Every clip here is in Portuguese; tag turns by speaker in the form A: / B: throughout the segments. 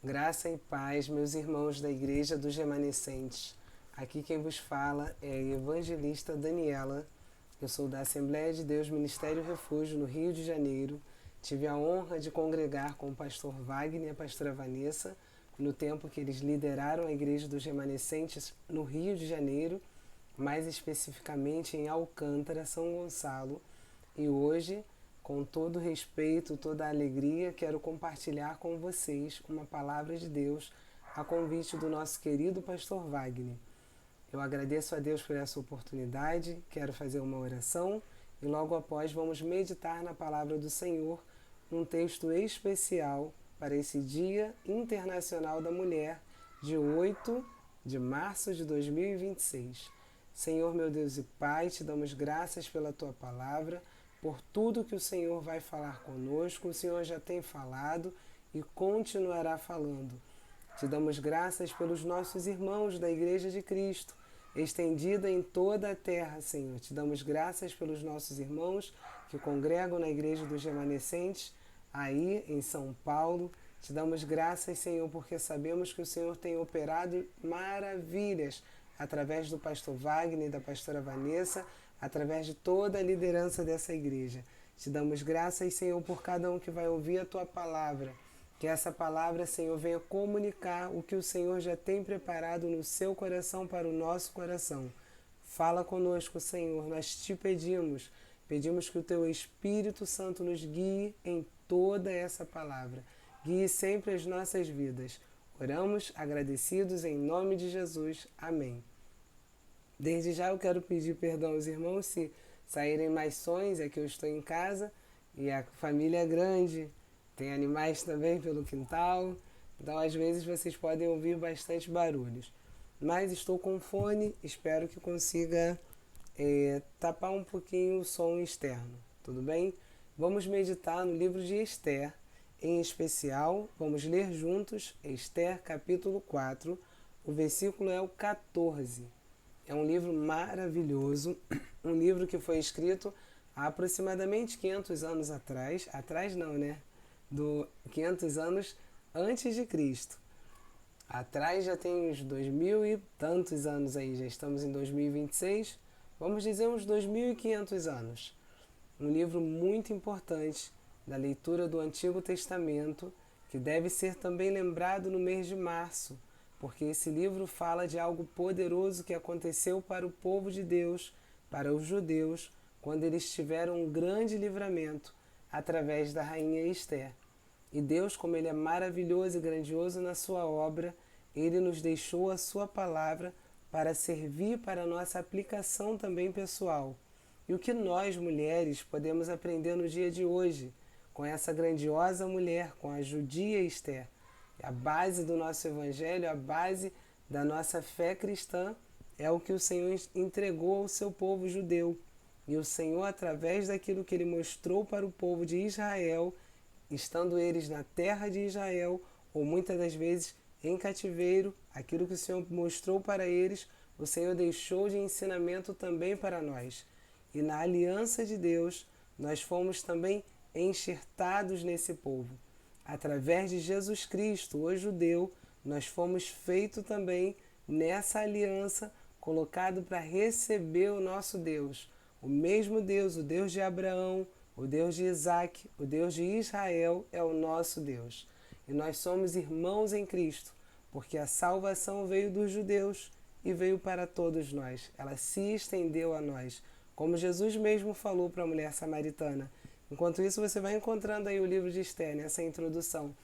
A: Graça e paz, meus irmãos da Igreja dos Remanescentes. Aqui quem vos fala é a evangelista Daniela. Eu sou da Assembleia de Deus Ministério Refúgio, no Rio de Janeiro. Tive a honra de congregar com o pastor Wagner e a pastora Vanessa no tempo que eles lideraram a Igreja dos Remanescentes no Rio de Janeiro, mais especificamente em Alcântara, São Gonçalo. E hoje, com todo respeito, toda a alegria, quero compartilhar com vocês uma palavra de Deus a convite do nosso querido pastor Wagner. Eu agradeço a Deus por essa oportunidade, quero fazer uma oração e logo após vamos meditar na palavra do Senhor, num texto especial para esse Dia Internacional da Mulher, de 8 de março de 2026. Senhor, meu Deus e Pai, te damos graças pela tua palavra, por tudo que o Senhor vai falar conosco. O Senhor já tem falado e continuará falando. Te damos graças pelos nossos irmãos da Igreja de Cristo, estendida em toda a terra, Senhor. Te damos graças pelos nossos irmãos que congregam na Igreja dos Remanescentes, aí em São Paulo. Te damos graças, Senhor, porque sabemos que o Senhor tem operado maravilhas através do pastor Wagner e da pastora Vanessa, através de toda a liderança dessa igreja. Te damos graças, Senhor, por cada um que vai ouvir a tua palavra. Que essa palavra, Senhor, venha comunicar o que o Senhor já tem preparado no seu coração para o nosso coração. Fala conosco, Senhor, nós te pedimos. Pedimos que o teu Espírito Santo nos guie em toda essa palavra. Guie sempre as nossas vidas. Oramos agradecidos em nome de Jesus. Amém. Desde já eu quero pedir perdão aos irmãos se saírem mais sons, é que eu estou em casa e a família é grande, tem animais também pelo quintal, então às vezes vocês podem ouvir bastante barulhos. Mas estou com fone, espero que consiga tapar um pouquinho o som externo, tudo bem? Vamos meditar no livro de Esther, em especial, vamos ler juntos Esther capítulo 4, o versículo é o 14. É um livro maravilhoso, um livro que foi escrito há aproximadamente 500 anos atrás, atrás não, né? 500 anos antes de Cristo. Atrás já tem uns 2000 e tantos anos aí, já estamos em 2026, vamos dizer uns 2500 anos. Um livro muito importante da leitura do Antigo Testamento, que deve ser também lembrado no mês de março, porque esse livro fala de algo poderoso que aconteceu para o povo de Deus, para os judeus, quando eles tiveram um grande livramento através da rainha Esther. E Deus, como Ele é maravilhoso e grandioso na sua obra, Ele nos deixou a sua palavra para servir para a nossa aplicação também pessoal. E o que nós, mulheres, podemos aprender no dia de hoje, com essa grandiosa mulher, com a judia Esther? A base do nosso evangelho, a base da nossa fé cristã é o que o Senhor entregou ao seu povo judeu. E o Senhor, através daquilo que Ele mostrou para o povo de Israel, estando eles na terra de Israel, ou muitas das vezes em cativeiro, aquilo que o Senhor mostrou para eles, o Senhor deixou de ensinamento também para nós. E na aliança de Deus, nós fomos também enxertados nesse povo. Através de Jesus Cristo, o judeu, nós fomos feitos também nessa aliança, colocado para receber o nosso Deus. O mesmo Deus, o Deus de Abraão, o Deus de Isaac, o Deus de Israel é o nosso Deus. E nós somos irmãos em Cristo, porque a salvação veio dos judeus e veio para todos nós. Ela se estendeu a nós, como Jesus mesmo falou para a mulher samaritana. Enquanto isso, você vai encontrando aí o livro de Esther, nessa introdução.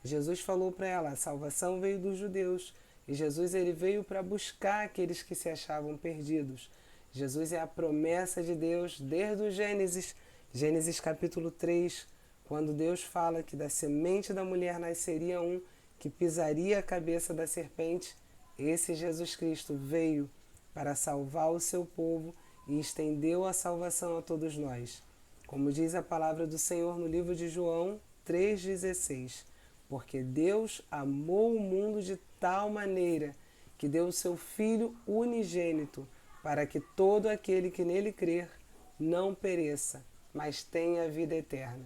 A: Jesus falou para ela, a salvação veio dos judeus. E Jesus ele veio para buscar aqueles que se achavam perdidos. Jesus é a promessa de Deus desde o Gênesis, Gênesis capítulo 3, quando Deus fala que da semente da mulher nasceria um que pisaria a cabeça da serpente. Esse Jesus Cristo veio para salvar o seu povo e estendeu a salvação a todos nós. Como diz a palavra do Senhor no livro de João 3,16, porque Deus amou o mundo de tal maneira que deu o seu Filho unigênito, para que todo aquele que nele crer não pereça, mas tenha vida eterna.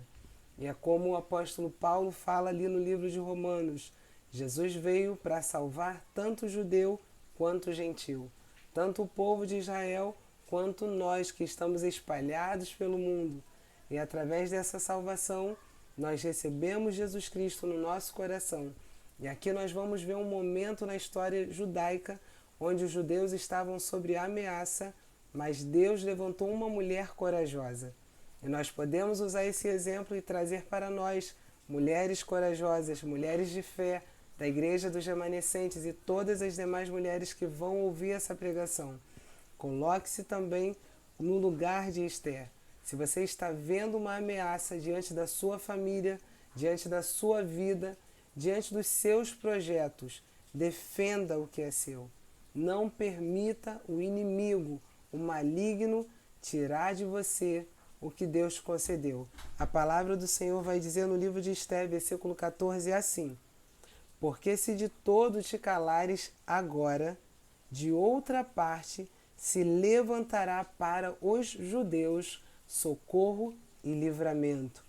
A: E é como o apóstolo Paulo fala ali no livro de Romanos, Jesus veio para salvar tanto o judeu quanto o gentil, tanto o povo de Israel quanto nós que estamos espalhados pelo mundo. E através dessa salvação, nós recebemos Jesus Cristo no nosso coração. E aqui nós vamos ver um momento na história judaica onde os judeus estavam sob ameaça, mas Deus levantou uma mulher corajosa. E nós podemos usar esse exemplo e trazer para nós mulheres corajosas, mulheres de fé, da Igreja dos Remanescentes e todas as demais mulheres que vão ouvir essa pregação. Coloque-se também no lugar de Esther. Se você está vendo uma ameaça diante da sua família, diante da sua vida, diante dos seus projetos, defenda o que é seu. Não permita o inimigo, o maligno, tirar de você o que Deus concedeu. A palavra do Senhor vai dizer no livro de Esther, versículo 14, assim: porque se de todo te calares agora, de outra parte se levantará para os judeus socorro e livramento.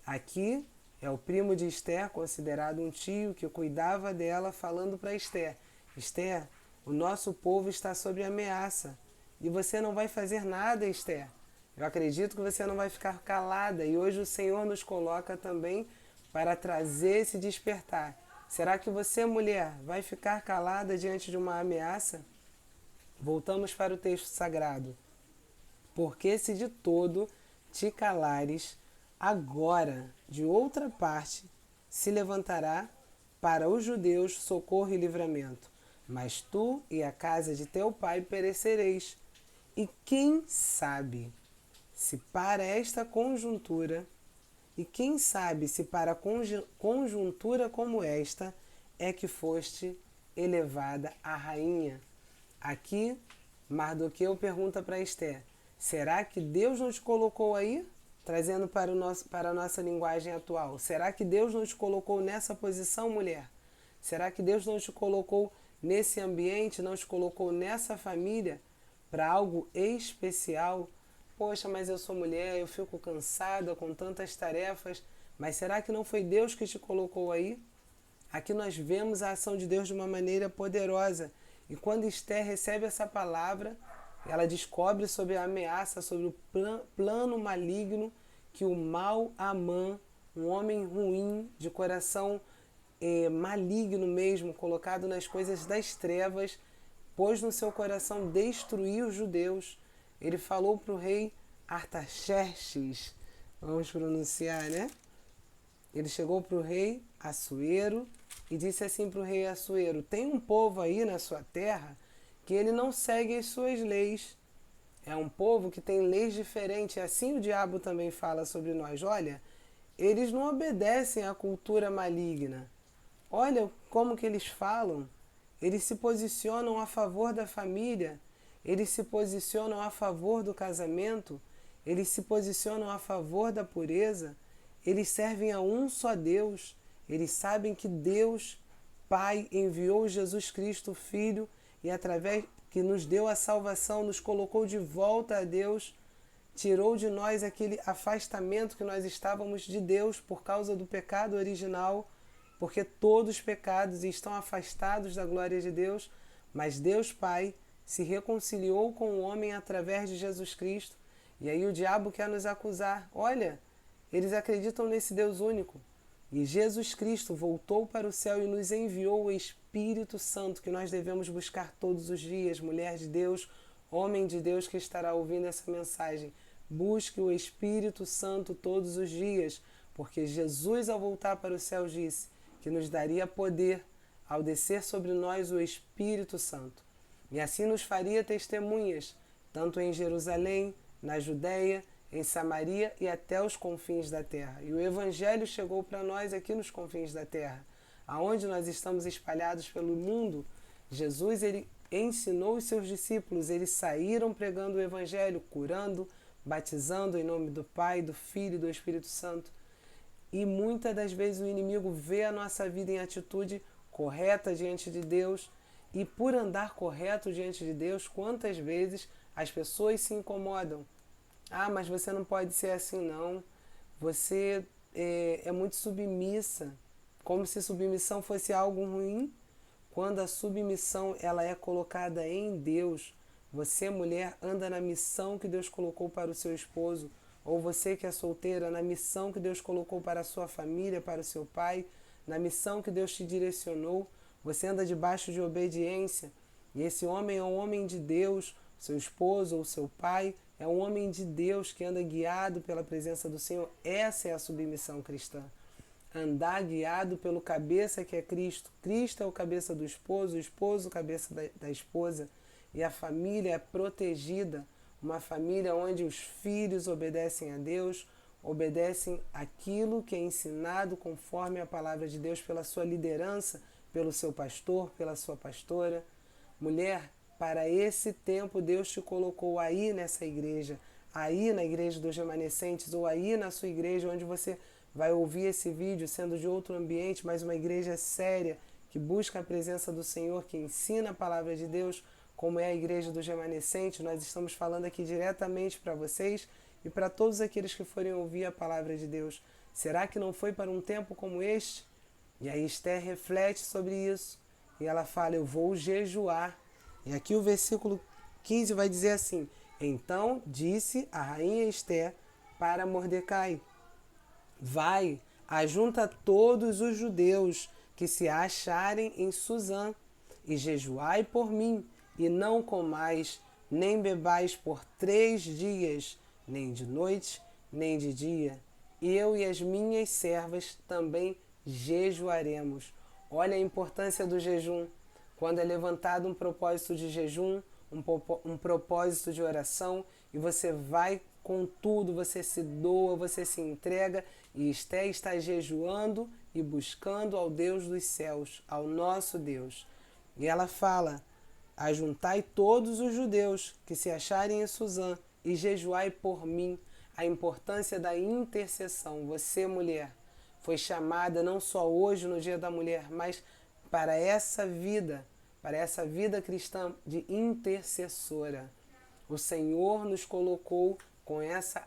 A: Aqui é o primo de Esther, considerado um tio que cuidava dela, falando para Esther: Esther, o nosso povo está sob ameaça e você não vai fazer nada, Esther. Eu acredito que você não vai ficar calada e hoje o Senhor nos coloca também para trazer esse despertar. Será que você, mulher, vai ficar calada diante de uma ameaça? Voltamos para o texto sagrado. Porque se de todo te calares, agora, de outra parte, se levantará para os judeus socorro e livramento. Mas tu e a casa de teu pai perecereis. E quem sabe se para esta conjuntura, e quem sabe se para conjuntura como esta é que foste elevada a rainha. Aqui, Mardoqueu pergunta para Esther: será que Deus não te colocou aí? Trazendo para a nossa linguagem atual. Será que Deus não te colocou nessa posição, mulher? Será que Deus não te colocou nesse ambiente, não te colocou nessa família para algo especial? Poxa, mas eu sou mulher, eu fico cansada com tantas tarefas. Mas será que não foi Deus que te colocou aí? Aqui nós vemos a ação de Deus de uma maneira poderosa. E quando Esther recebe essa palavra, ela descobre sobre a ameaça, sobre o plano maligno que o mau Amã, um homem ruim, de coração maligno mesmo, colocado nas coisas das trevas, pôs no seu coração destruir os judeus. Ele falou para o rei Artaxerxes, vamos pronunciar, né? Ele chegou para o rei Assuero e disse assim para o rei Assuero: tem um povo aí na sua terra que ele não segue as suas leis. É um povo que tem leis diferentes. Assim o diabo também fala sobre nós. Olha, eles não obedecem à cultura maligna. Olha como que eles falam. Eles se posicionam a favor da família. Eles se posicionam a favor do casamento. Eles se posicionam a favor da pureza. Eles servem a um só Deus. Eles sabem que Deus, Pai, enviou Jesus Cristo, Filho, e através que nos deu a salvação, nos colocou de volta a Deus, tirou de nós aquele afastamento que nós estávamos de Deus por causa do pecado original, porque todos os pecados estão afastados da glória de Deus, mas Deus Pai se reconciliou com o homem através de Jesus Cristo. E aí o diabo quer nos acusar. Olha, eles acreditam nesse Deus único. E Jesus Cristo voltou para o céu e nos enviou o Espírito Santo, que nós devemos buscar todos os dias. Mulher de Deus, homem de Deus que estará ouvindo essa mensagem, busque o Espírito Santo todos os dias, porque Jesus, ao voltar para o céu, disse que nos daria poder ao descer sobre nós o Espírito Santo. E assim nos faria testemunhas, tanto em Jerusalém, na Judéia, em Samaria e até os confins da terra. E o Evangelho chegou para nós aqui nos confins da terra. Aonde nós estamos espalhados pelo mundo, Jesus ele ensinou os seus discípulos, eles saíram pregando o Evangelho, curando, batizando em nome do Pai, do Filho e do Espírito Santo. E muitas das vezes o inimigo vê a nossa vida em atitude correta diante de Deus, e por andar correto diante de Deus, quantas vezes as pessoas se incomodam. Ah, mas você não pode ser assim não, você é muito submissa. como se submissão fosse algo ruim, quando a submissão ela é colocada em Deus. Você, mulher, anda na missão que Deus colocou para o seu esposo, ou você que é solteira, na missão que Deus colocou para a sua família, para o seu pai, na missão que Deus te direcionou. Você anda debaixo de obediência, e esse homem é um homem de Deus, seu esposo ou seu pai é um homem de Deus que anda guiado pela presença do Senhor. Essa é a submissão cristã. Andar guiado pelo cabeça que é Cristo. Cristo é o cabeça do esposo, o esposo o cabeça da esposa. E a família é protegida, uma família onde os filhos obedecem a Deus, obedecem aquilo que é ensinado conforme a palavra de Deus pela sua liderança, pelo seu pastor, pela sua pastora. Mulher, para esse tempo Deus te colocou aí nessa igreja, aí na igreja dos remanescentes, ou aí na sua igreja onde você vai ouvir esse vídeo sendo de outro ambiente, mas uma igreja séria, que busca a presença do Senhor, que ensina a palavra de Deus, como é a igreja dos remanescentes. Nós estamos falando aqui diretamente para vocês e para todos aqueles que forem ouvir a palavra de Deus. Será que não foi para um tempo como este? E aí Esther reflete sobre isso e ela fala, eu vou jejuar. E aqui o versículo 15 vai dizer assim, então disse a rainha Esther para Mordecai, vai, ajunta todos os judeus que se acharem em Susã, e jejuai por mim, e não comais, nem bebais por 3 dias, nem de noite, nem de dia. Eu e as minhas servas também jejuaremos. Olha a importância do jejum. Quando é levantado um propósito de jejum, um propósito de oração, e você vai com tudo, você se doa, você se entrega, e Esther está jejuando e buscando ao Deus dos céus, ao nosso Deus. E ela fala, ajuntai todos os judeus que se acharem em Susã e jejuai por mim. A importância da intercessão. Você, mulher, foi chamada não só hoje no Dia da Mulher, mas para essa vida cristã de intercessora. O Senhor nos colocou com essa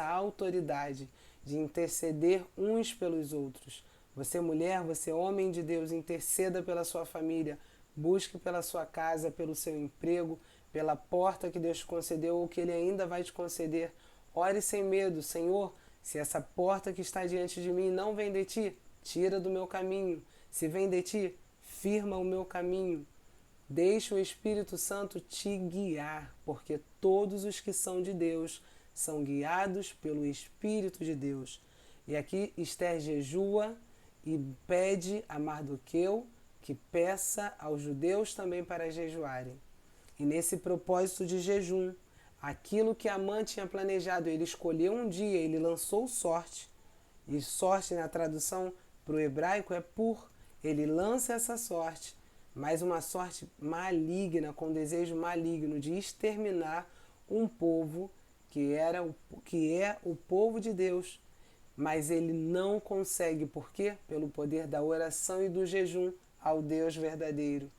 A: autoridade de interceder uns pelos outros. Você, mulher, você, homem de Deus, interceda pela sua família, busque pela sua casa, pelo seu emprego, pela porta que Deus te concedeu ou que Ele ainda vai te conceder. Ore sem medo, Senhor, se essa porta que está diante de mim não vem de Ti, tira do meu caminho. Se vem de Ti, firma o meu caminho. Deixe o Espírito Santo te guiar, porque todos os que são de Deus são guiados pelo Espírito de Deus. E aqui Esther jejua e pede a Mardoqueu que peça aos judeus também para jejuarem. E nesse propósito de jejum, aquilo que Amã tinha planejado, ele escolheu um dia, ele lançou sorte. E sorte na tradução para o hebraico é pur. Ele lança essa sorte, mas uma sorte maligna, com desejo maligno de exterminar um povo que é o povo de Deus. Mas ele não consegue, por quê? Pelo poder da oração e do jejum ao Deus verdadeiro.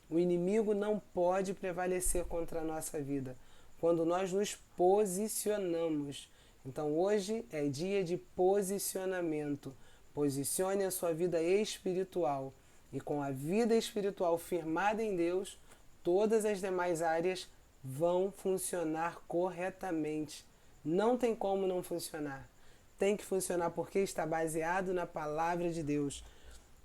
A: O inimigo não pode prevalecer contra a nossa vida quando nós nos posicionamos. Então hoje é dia de posicionamento. Posicione a sua vida espiritual. E com a vida espiritual firmada em Deus, todas as demais áreas vão funcionar corretamente. Não tem como não funcionar. Tem que funcionar porque está baseado na palavra de Deus.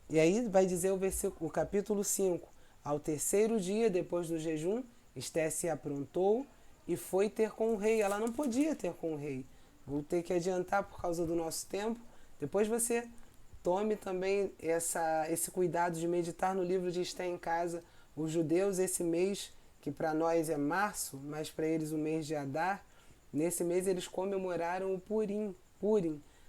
A: E aí vai dizer o capítulo 5. Ao terceiro dia, depois do jejum, Esther se aprontou e foi ter com o rei. Ela não podia ter com o rei. Vou ter que adiantar por causa do nosso tempo. Depois você tome também esse cuidado de meditar no livro de Esther em casa. Os judeus, esse mês, que para nós é março, mas para eles o mês de Adar, nesse mês eles comemoraram o Purim,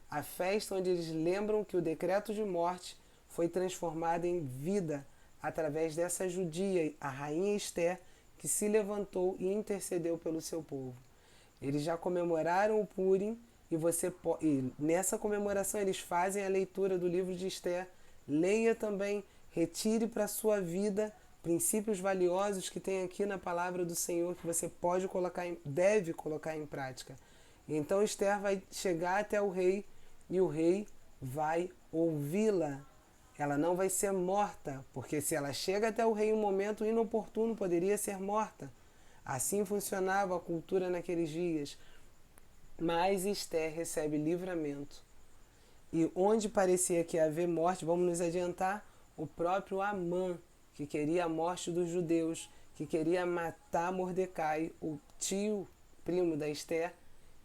A: a festa onde eles lembram que o decreto de morte foi transformado em vida através dessa judia, a rainha Esther, que se levantou e intercedeu pelo seu povo. Eles já comemoraram o Purim e nessa comemoração eles fazem a leitura do livro de Esther. Leia também, retire para a sua vida princípios valiosos que tem aqui na palavra do Senhor que você deve colocar em prática. Então Esther vai chegar até o rei e o rei vai ouvi-la. Ela não vai ser morta, porque se ela chega até o rei em um momento inoportuno, poderia ser morta. Assim funcionava a cultura naqueles dias. Mas Esther recebe livramento. E onde parecia que ia haver morte, vamos nos adiantar, o próprio Amã, que queria a morte dos judeus, que queria matar Mordecai, o tio, primo da Esther,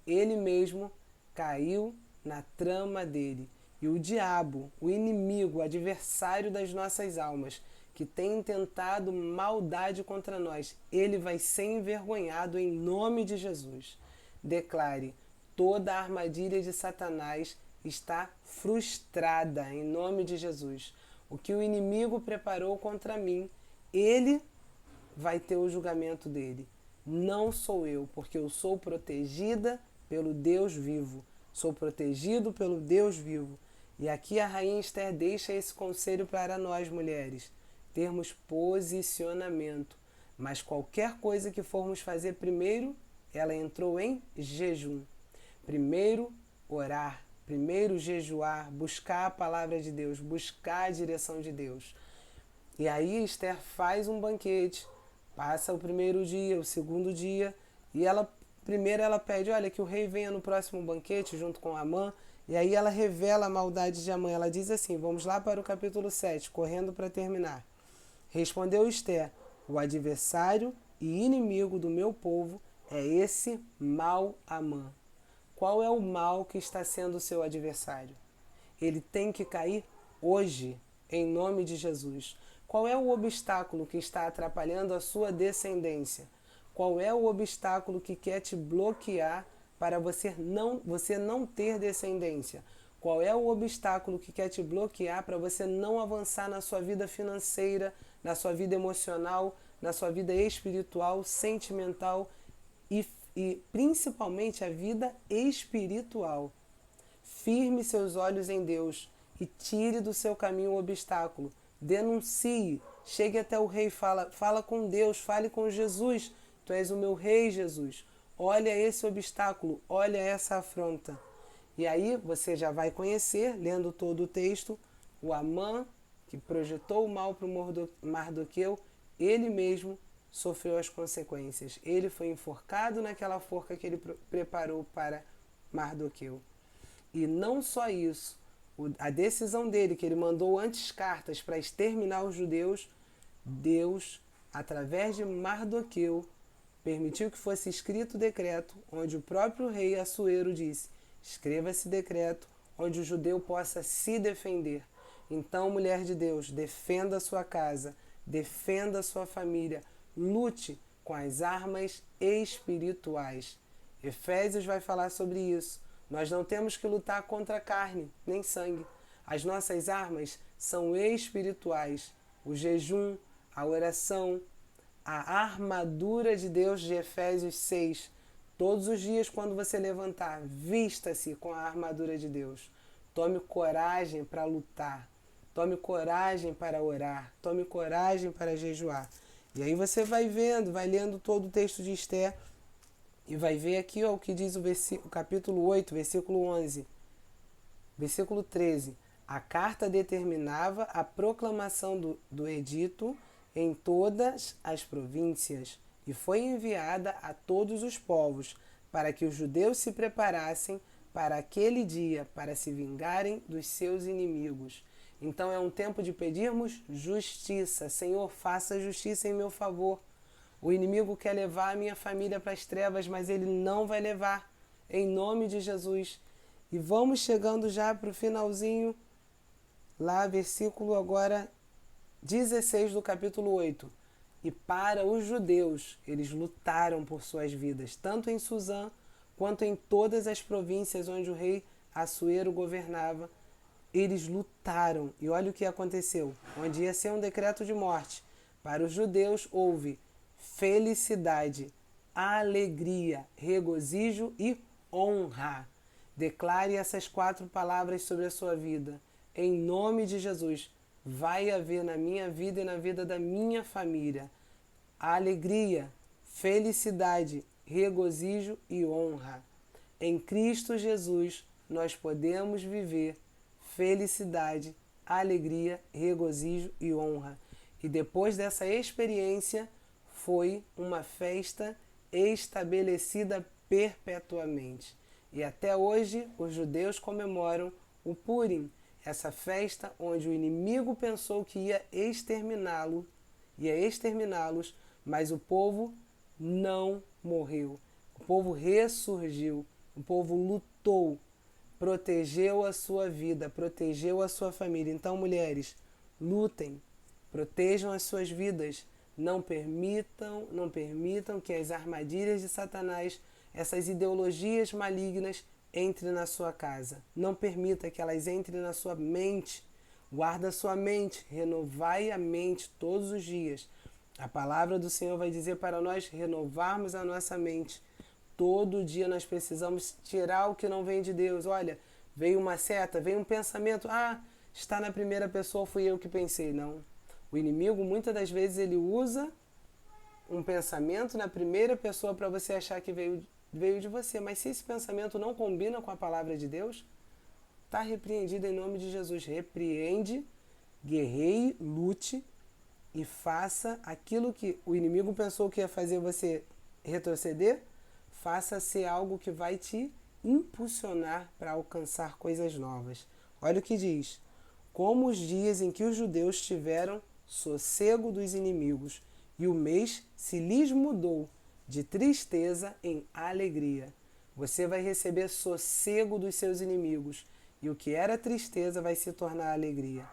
A: ele mesmo caiu na trama dele. E o diabo, o inimigo, o adversário das nossas almas, que tem tentado maldade contra nós, ele vai ser envergonhado em nome de Jesus. Declare: toda a armadilha de Satanás está frustrada em nome de Jesus. O que o inimigo preparou contra mim, ele vai ter o julgamento dele. Não sou eu, porque eu sou protegida pelo Deus vivo. Sou protegido pelo Deus vivo. E aqui a rainha Esther deixa esse conselho para nós, mulheres. Termos posicionamento. Mas qualquer coisa que formos fazer primeiro, ela entrou em jejum. Primeiro, orar. Primeiro, jejuar. Buscar a palavra de Deus. Buscar a direção de Deus. E aí Esther faz um banquete. Passa o primeiro dia, o segundo dia. E primeiro ela pede, olha, que o rei venha no próximo banquete junto com Amã. E aí ela revela a maldade de Amã. Ela diz assim, vamos lá para o capítulo 7, correndo para terminar. Respondeu Esther, o adversário e inimigo do meu povo é esse mau Amã. Qual é o mal que está sendo o seu adversário? Ele tem que cair hoje, em nome de Jesus. Qual é o obstáculo que está atrapalhando a sua descendência? Qual é o obstáculo que quer te bloquear para você não ter descendência? Qual é o obstáculo que quer te bloquear para você não avançar na sua vida financeira, na sua vida emocional, na sua vida espiritual, sentimental e principalmente a vida espiritual? Firme seus olhos em Deus e tire do seu caminho o obstáculo. Denuncie, chegue até o rei, fala com Deus, fale com Jesus. Tu és o meu rei, Jesus. Olha esse obstáculo, olha essa afronta. E aí você já vai conhecer, lendo todo o texto, o Amã, que projetou o mal para o Mardoqueu, ele mesmo sofreu as consequências. Ele foi enforcado naquela forca que ele preparou para Mardoqueu. E não só isso, a decisão dele, que ele mandou antes cartas para exterminar os judeus, Deus, através de Mardoqueu, permitiu que fosse escrito o decreto, onde o próprio rei Assuero disse, escreva esse decreto, onde o judeu possa se defender. Então, mulher de Deus, defenda a sua casa, defenda a sua família, lute com as armas espirituais. Efésios vai falar sobre isso. Nós não temos que lutar contra carne, nem sangue. As nossas armas são espirituais. O jejum, a oração, a armadura de Deus de Efésios 6. Todos os dias quando você levantar, vista-se com a armadura de Deus. Tome coragem para lutar. Tome coragem para orar. Tome coragem para jejuar. E aí você vai vendo, vai lendo todo o texto de Esther. E vai ver aqui ó, o que diz o capítulo 8, versículo 11. Versículo 13. A carta determinava a proclamação do edito em todas as províncias e foi enviada a todos os povos para que os judeus se preparassem para aquele dia, para se vingarem dos seus inimigos. Então é um tempo de pedirmos justiça. Senhor, faça justiça em meu favor. O inimigo quer levar a minha família para as trevas, mas ele não vai levar, em nome de Jesus. E vamos chegando já para o finalzinho, lá versículo agora 16 do capítulo 8. E para os judeus, eles lutaram por suas vidas, tanto em Suzã, quanto em todas as províncias onde o rei Assuero governava. Eles lutaram, e olha o que aconteceu, onde ia ser um decreto de morte. Para os judeus houve felicidade, alegria, regozijo e honra. Declare essas 4 palavras sobre a sua vida. Em nome de Jesus, vai haver na minha vida e na vida da minha família alegria, felicidade, regozijo e honra. Em Cristo Jesus, nós podemos viver felicidade, alegria, regozijo e honra. E depois dessa experiência, foi uma festa estabelecida perpetuamente. E até hoje os judeus comemoram o Purim, essa festa onde o inimigo pensou que ia exterminá-los, mas o povo não morreu. O povo ressurgiu, o povo lutou, protegeu a sua vida, protegeu a sua família. Então, mulheres, lutem, protejam as suas vidas. Não permitam que as armadilhas de Satanás, essas ideologias malignas, entrem na sua casa. Não permita que elas entrem na sua mente. Guarda a sua mente, renovai a mente todos os dias. A palavra do Senhor vai dizer para nós renovarmos a nossa mente. Todo dia nós precisamos tirar o que não vem de Deus. Olha, veio uma seta, veio um pensamento. Está na primeira pessoa, fui eu que pensei. Não. O inimigo, muitas das vezes, ele usa um pensamento na primeira pessoa para você achar que veio de você. Mas se esse pensamento não combina com a palavra de Deus, está repreendido em nome de Jesus. Repreende, guerreie, lute e faça aquilo que o inimigo pensou que ia fazer você retroceder. Faça ser algo que vai te impulsionar para alcançar coisas novas. Olha o que diz. Como os dias em que os judeus tiveram sossego dos inimigos, e o mês se lhes mudou de tristeza em alegria. Você vai receber sossego dos seus inimigos, e o que era tristeza vai se tornar alegria.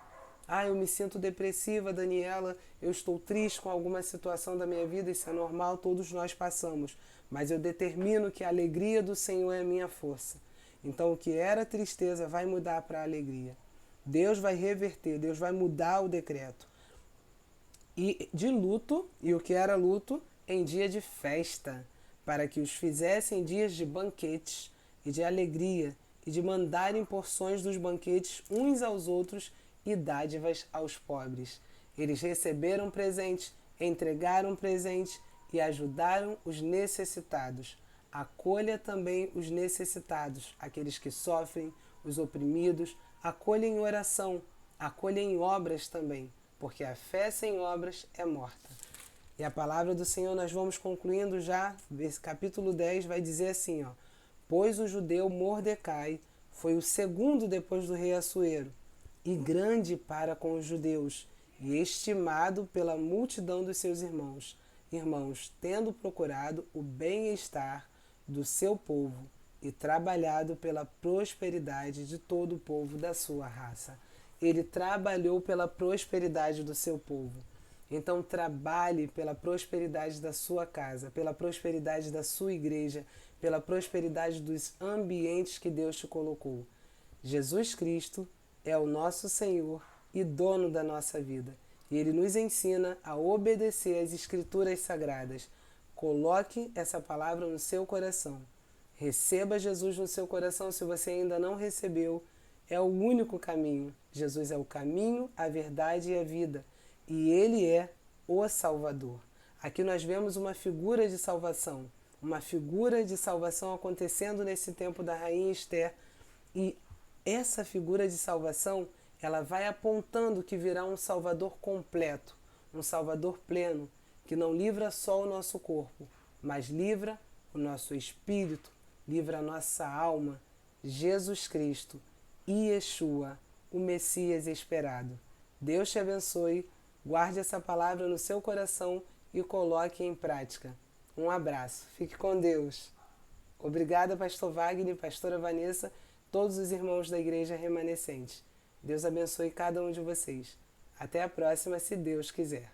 A: Eu me sinto depressiva, Daniela, eu estou triste com alguma situação da minha vida, isso é normal, todos nós passamos, mas eu determino que a alegria do Senhor é a minha força. Então o que era tristeza vai mudar para alegria. Deus vai reverter, Deus vai mudar o decreto. E de luto, e o que era luto, em dia de festa, para que os fizessem dias de banquetes e de alegria, e de mandarem porções dos banquetes uns aos outros e dádivas aos pobres. Eles receberam presentes, entregaram presentes e ajudaram os necessitados. Acolha também os necessitados, aqueles que sofrem, os oprimidos, acolha em oração, acolha em obras também, porque a fé sem obras é morta. E a palavra do Senhor, nós vamos concluindo já, capítulo 10 vai dizer assim, pois o judeu Mordecai foi o segundo depois do rei Assuero, e grande para com os judeus, e estimado pela multidão dos seus irmãos, tendo procurado o bem-estar do seu povo e trabalhado pela prosperidade de todo o povo da sua raça. Ele trabalhou pela prosperidade do seu povo. Então trabalhe pela prosperidade da sua casa, pela prosperidade da sua igreja, pela prosperidade dos ambientes que Deus te colocou. Jesus Cristo é o nosso Senhor e dono da nossa vida. E Ele nos ensina a obedecer às Escrituras Sagradas. Coloque essa palavra no seu coração. Receba Jesus no seu coração se você ainda não recebeu. É o único caminho. Jesus é o caminho, a verdade e a vida. E Ele é o Salvador. Aqui nós vemos uma figura de salvação. Uma figura de salvação acontecendo nesse tempo da rainha Esther. E essa figura de salvação, ela vai apontando que virá um Salvador completo, um Salvador pleno, que não livra só o nosso corpo, mas livra o nosso espírito, livra a nossa alma, Jesus Cristo, Yeshua, o Messias esperado. Deus te abençoe, guarde essa palavra no seu coração e coloque em prática. Um abraço, fique com Deus. Obrigada, pastor Wagner, pastora Vanessa, todos os irmãos da Igreja Remanescente. Deus abençoe cada um de vocês. Até a próxima, se Deus quiser.